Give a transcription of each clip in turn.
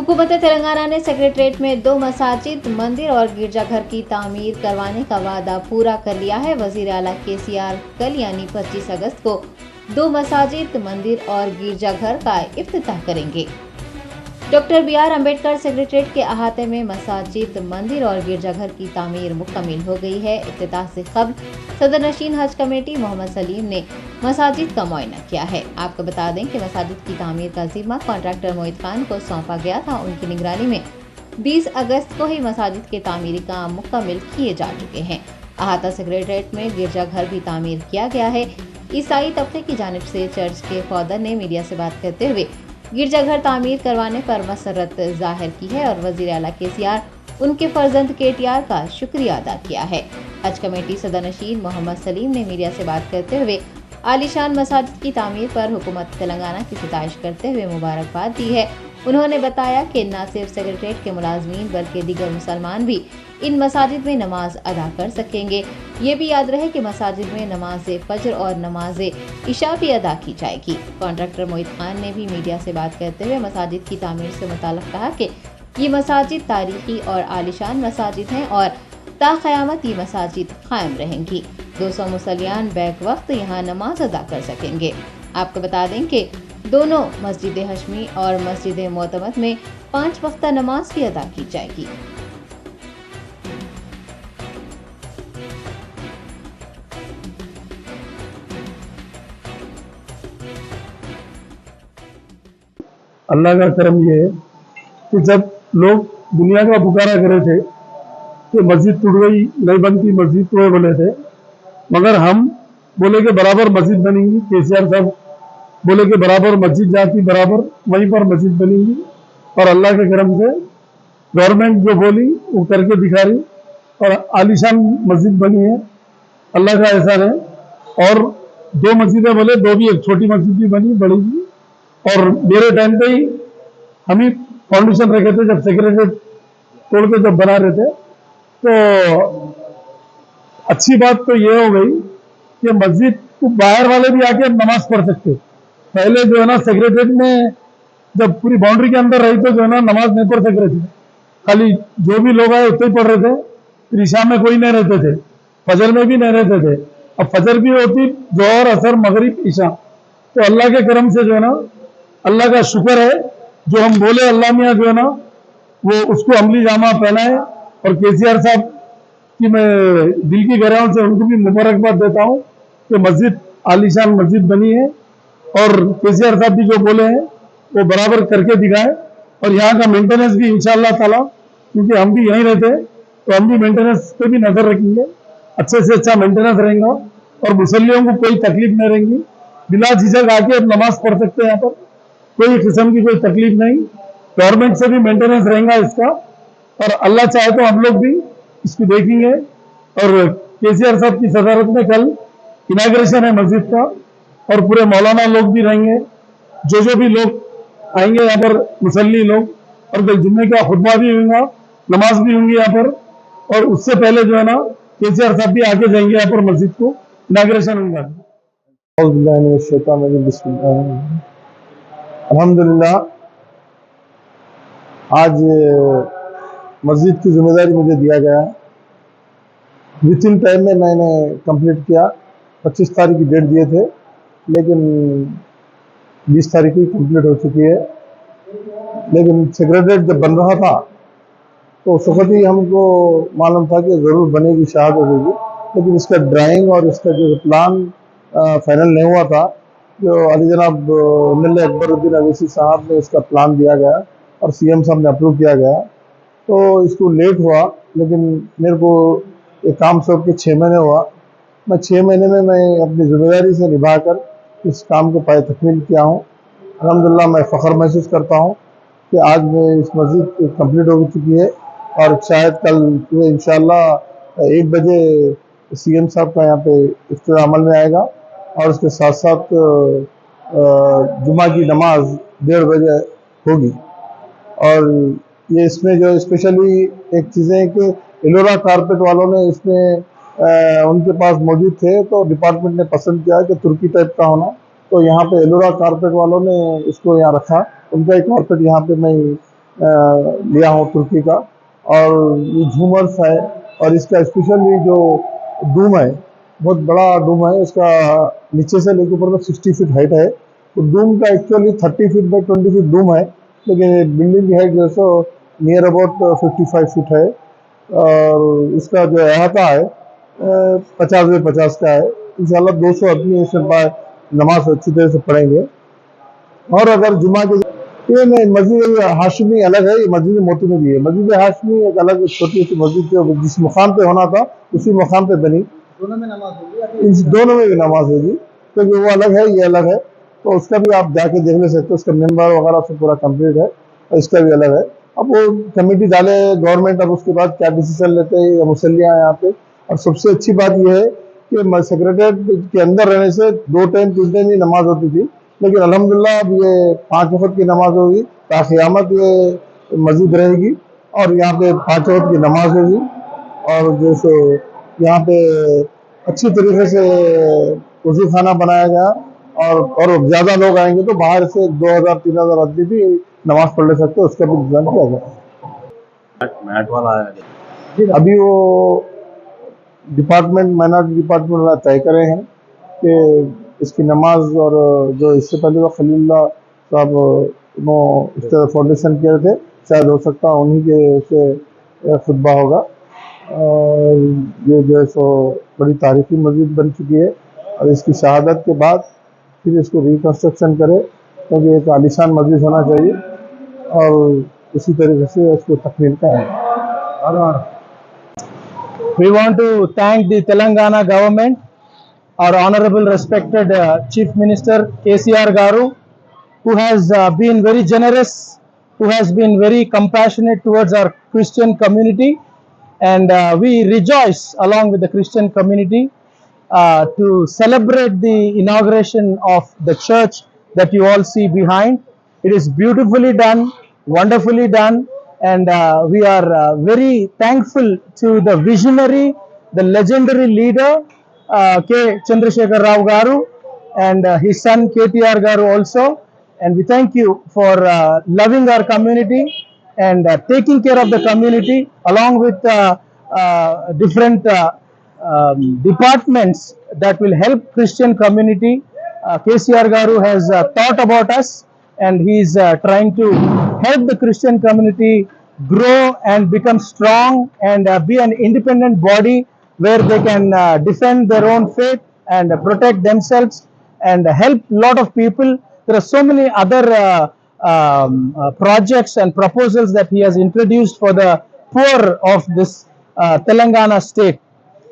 हुकूमत तेलंगाना ने सेक्रेटरीट में 2 मसाजिद, मंदिर और गिरजाघर की तामीर करवाने का वादा पूरा कर लिया है। वजीर आला केसीआर कल यानी 25 अगस्त को 2 मसाजिद, मंदिर और गिरजाघर का इफ्तिताह करेंगे। डॉक्टर BR अम्बेडकर सेक्रेटरीट के अहाते में मसाजिद, मंदिर और गिरजाघर की तामीर मुकम्मिल हो गई है। इफ्तिताह से कबल सदर नशीन हज कमेटी मोहम्मद सलीम ने मसाजिद का मुआयना किया है। आपको बता दें कि मसाजिद की तामीर का जिम्मा कॉन्ट्रैक्टर मोहित खान को सौंपा गया था। उनकी निगरानी में 20 अगस्त को ही मसाजिद के तामीरी काम मुकम्मिल किए जा चुके हैं। अहाता सेक्रेटरीट में गिरजाघर भी तामीर किया गया है। ईसाई तबके की जानिब से चर्च के फौदर ने मीडिया से बात करते हुए गिरजाघर तामीर करवाने पर मसरत जाहिर की है और वजीर आला केसीआर उनके फर्जंद KTR का शुक्रिया अदा किया है। हज कमेटी सदर नशीन मोहम्मद सलीम ने मीडिया से बात करते हुए आलीशान मसाजिद की तामीर पर हुकूमत तेलंगाना की सिताइश करते हुए मुबारकबाद दी है। उन्होंने बताया कि न सिर्फ सेक्रेटरीट के मुलाजमीन बल्कि दीगर मुसलमान भी इन मसाजिद में नमाज अदा कर सकेंगे। ये भी याद रहे कि मसाजिद में नमाज फजर और नमाज इशा भी अदा की जाएगी। कॉन्ट्रैक्टर मोहित खान ने भी मीडिया से बात करते हुए मसाजिद की तामीर से मुताल्लिक़ कहा कि ये मसाजिद तारीखी और आलिशान मसाजिद हैं और ता क़यामत ये मसाजिद कायम रहेंगी। 200 मुसल्लियान बैक वक्त यहाँ नमाज अदा कर सकेंगे। आपको बता दें कि दोनों मस्जिद हशमी और मस्जिद मोतमद में 5 वक्त नमाज भी अदा की जाएगी। अल्लाह का करम ये है कि जब लोग दुनिया का पुकारा करे थे कि मस्जिद टूट गई, नहीं बनती मस्जिद, तो बने थे, मगर हम बोले कि बराबर मस्जिद बनेंगी। KCR साहब बोले कि बराबर मस्जिद जाती, बराबर वहीं पर मस्जिद बनेंगी। और अल्लाह के करम से गवर्नमेंट जो बोली वो करके दिखा रही और आलीशान मस्जिद बनी है। अल्लाह का एहसान है। और 2 मस्जिदें बोले, 2 भी, एक छोटी मस्जिद भी बनी, बड़ी भी। और मेरे टाइम पे ही हम ही फाउंडेशन रखे थे, जब सेक्रेटरीट तोड़ के जब बना रहे थे। तो अच्छी बात तो ये हो गई कि मस्जिद को बाहर वाले भी आके नमाज पढ़ सकते। पहले जो है ना सेक्रेटरीट में जब पूरी बाउंड्री के अंदर रही तो जो है ना नमाज नहीं पढ़ सक रहे थे, खाली जो भी लोग आए उतने ही पढ़ रहे थे। फिर ईशा में कोई नहीं रहते थे, फजर में भी नहीं रहते थे। अब फजर भी होती, जोहर, असर, मगरिब, ईशा। तो अल्लाह के करम से जो है ना, अल्लाह का शुक्र है, जो हम बोले अल्लाह मियाँ जो है ना वो उसको अमली जामा पहनाए। और KCR साहब की मैं दिल की गहराइयों से उनको भी मुबारकबाद देता हूँ कि मस्जिद आलीशान मस्जिद बनी है। और KCR साहब भी जो बोले हैं वो बराबर करके दिखाए। और यहाँ का मेंटेनेंस भी इंशाअल्लाह ताला, क्योंकि हम भी यहीं रहते हैं तो हम भी मेंटेनेंस पे भी नजर रखेंगे। अच्छे से अच्छा मेंटेनेंस रहेगा और मुसल्लियों को कोई तकलीफ नहीं रहेगी। बिला झिझक आके अब नमाज पढ़ सकते हैं। यहाँ पर कोई किस्म की कोई तकलीफ नहीं। गवर्नमेंट से भी मेंटेनेंस रहेगा इसका। और अल्लाह चाहे तो हम लोग भी इसको देखेंगे। और KCR साहब की सदारत में कल इनाग्रेशन है मस्जिद का और पूरे मौलाना लोग भी रहेंगे। जो भी लोग आएंगे यहाँ पर, मुसल्ली लोग, और कल जुम्मे का खुतबा भी होगा, नमाज भी होंगी यहाँ पर। और उससे पहले जो है ना KCR साहब भी आके जाएंगे यहाँ पर, मस्जिद को इनाग्रेशन होगा। अल्हम्दुलिल्लाह, आज मस्जिद की जिम्मेदारी मुझे दिया गया। विद इन टाइम में मैंने कंप्लीट किया। 25 तारीख की डेट दिए थे, लेकिन 20 तारीख की कंप्लीट हो चुकी है। लेकिन सेक्रेटरीट जब बन रहा था तो उस वक्त ही हमको मालूम था कि ज़रूर बनेगी, शहादत होगी। लेकिन इसका ड्राइंग और इसका जो प्लान फाइनल नहीं हुआ था। जो अली जनाब MLA अकबरुद्दीन अवैसी साहब ने इसका प्लान दिया गया और CM साहब ने अप्रूव किया गया, तो इसको लेट हुआ। लेकिन मेरे को ये काम सौंप के 6 महीने हुआ। मैं 6 महीने में मैं अपनी जिम्मेदारी से निभाकर इस काम को पाए तकमील किया हूँ। अल्हम्दुलिल्लाह, मैं फ़ख्र महसूस करता हूँ कि आज में इस मस्जिद कंप्लीट हो चुकी है। और शायद कल सुबह इंशाअल्लाह 1 बजे CM साहब का यहाँ पे इफ्तिताह अमल में आएगा। और उसके साथ साथ जुमा की नमाज 1:30 बजे होगी। और ये इसमें जो स्पेशली एक चीज़ें है कि एलोरा कारपेट वालों ने इसमें उनके पास मौजूद थे, तो डिपार्टमेंट ने पसंद किया कि तुर्की टाइप का होना, तो यहाँ पे एलोरा कारपेट वालों ने इसको यहाँ रखा। उनका एक कारपेट यहाँ पे मैं लिया हूँ तुर्की का। और ये झूमर्स है और इसका स्पेशली जो डूम है, बहुत बड़ा डूम है, इसका नीचे से लेकर ऊपर तक 60 फीट हाइट है। तो डूम का actually 30 feet by 20 feet Doom है, लेकिन बिल्डिंग की हाइट जो है सो नियर अबाउट 55 फीट है। और इसका जो अहाता है 50 बाई 50 का है। इंशाल्लाह 200 आदमी इसमें नमाज अच्छी तरह से पढ़ेंगे। और अगर जुमा के ये नहीं, मस्जिद हाशमी अलग है, ये मस्जिद मोती में भी है। मस्जिद हाशमी एक अलग छोटी सी मस्जिद थी, जिस मुकाम पे होना था उसी मुकाम पे बनी। दोनों में नमाज होगी, इन दोनों में भी नमाज होगी, क्योंकि वो अलग है, ये अलग है। तो उसका भी आप जाके देख ले सकते हो, उसका मेंबर वगैरह सब पूरा कंप्लीट है और इसका भी अलग है। अब वो कमेटी डाले गवर्नमेंट, अब उसके बाद क्या डिसीजन लेते हैं या मुसल्लियाँ यहाँ पे। और सबसे अच्छी बात यह है कि सेक्रेटरीट के अंदर रहने से 2 टाइम 3 टाइम ही नमाज होती थी, लेकिन अल्हम्दुलिल्लाह अब ये 5 वक्त की नमाज होगी, ताक़ियामत ये मस्जिद रहेगी और यहाँ पे 5 वक्त की नमाज होगी। और जो सो यहाँ पे अच्छी तरीके से वज़ू खाना बनाया गया। और ज़्यादा लोग आएंगे तो बाहर से 2000-3000 आदमी भी नमाज पढ़ ले सकते हैं, उसका भी इंतजाम किया गया। मैट वाला आया अभी वो डिपार्टमेंट माइनॉरिटी डिपार्टमेंट वाला तय करे हैं कि इसकी नमाज, और जो इससे पहले वो खलीलुल्लाह साहब वो इस तरह फाउंडेशन किए थे, शायद हो सकता है उन्हीं के से खुतबा होगा। और ये जो है सो बड़ी तारीखी मस्जिद बन चुकी है और इसकी शहादत के बाद फिर इसको रिकन्स्ट्रक्शन करे, क्योंकि एक आलीशान मस्जिद होना चाहिए और इसी तरीके से इसको तकमील का है। We want to thank the Telangana government, our honorable respected Chief Minister KCR Garu, who has been very generous, who has been very compassionate towards our Christian community, and we rejoice along with the Christian community to celebrate the inauguration of the church that you all see behind. It is beautifully done, wonderfully done, and we are very thankful to the visionary, the legendary leader K. Chandrasekhar Rao Garu, and his son KTR Garu also. And we thank you for loving our community and taking care of the community along with different departments that will help Christian community. KCR Garu has thought about us, and he is trying to help the Christian community grow and become strong and be an independent body where they can defend their own faith and protect themselves and help a lot of people. There are so many other projects and proposals that he has introduced for the poor of this Telangana state,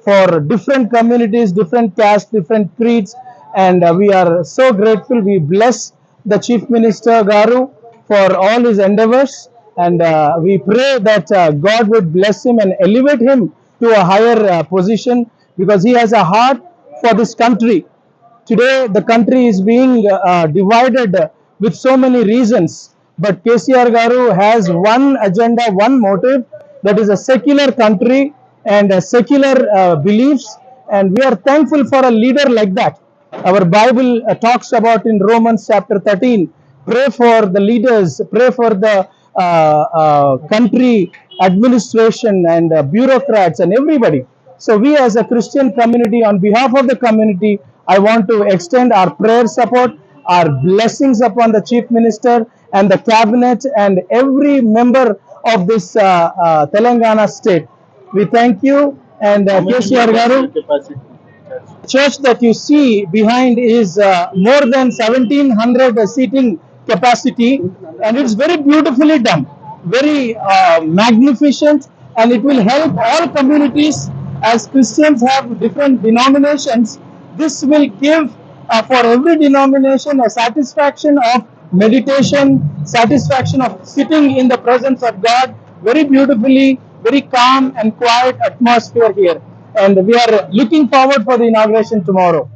for different communities, different castes, different creeds, and we are so grateful. We bless the Chief Minister Garu for all his endeavors, and we pray that God would bless him and elevate him to a higher position, because he has a heart for this country. Today the country is being divided with so many reasons, but KCR Garu has one agenda, one motive, that is a secular country and secular beliefs, and we are thankful for a leader like that. Our Bible talks about in Romans chapter 13, pray for the leaders, pray for the country administration and bureaucrats and everybody. So we as a Christian community, on behalf of the community, I want to extend our prayer support, our blessings upon the Chief Minister and the cabinet and every member of this Telangana state. We thank you, and KCR Garu, church that you see behind is more than 1700 seating capacity, and it's very beautifully done, very magnificent, and it will help all communities. As Christians have different denominations, this will give for every denomination a satisfaction of meditation, satisfaction of sitting in the presence of God, very beautifully, very calm and quiet atmosphere here, and we are looking forward for the inauguration tomorrow.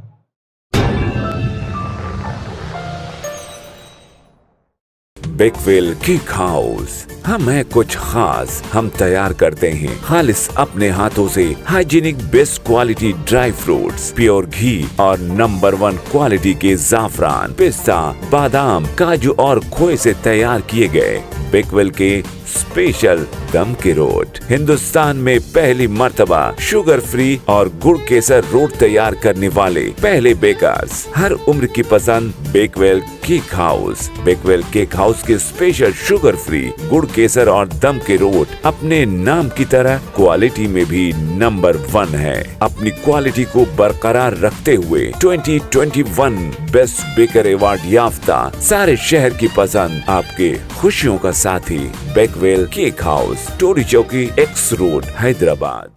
Bakewell cake house, हम है कुछ खास। हम तैयार करते हैं खालिस अपने हाथों से hygienic best quality dry fruits, pure घी और नंबर 1 क्वालिटी के जाफरान, पिस्ता, बादाम, काजू और खोए से तैयार किए गए बेकवेल के स्पेशल दम के रोट। हिंदुस्तान में पहली मर्तबा शुगर फ्री और गुड़ केसर रोट तैयार करने वाले पहले बेकर्स। हर उम्र की पसंद Bakewell cake house. Bakewell cake house के स्पेशल शुगर फ्री गुड़ केसर और दम के रोट अपने नाम की तरह क्वालिटी में भी नंबर 1 है। अपनी क्वालिटी को बरकरार रखते हुए 2021 बेस्ट बेकर अवार्ड याफ्ता सारे शहर की पसंद, आपके खुशियों का साथी बेकवेल केक हाउस, टोरी चौकी, एक्स रोड, हैदराबाद।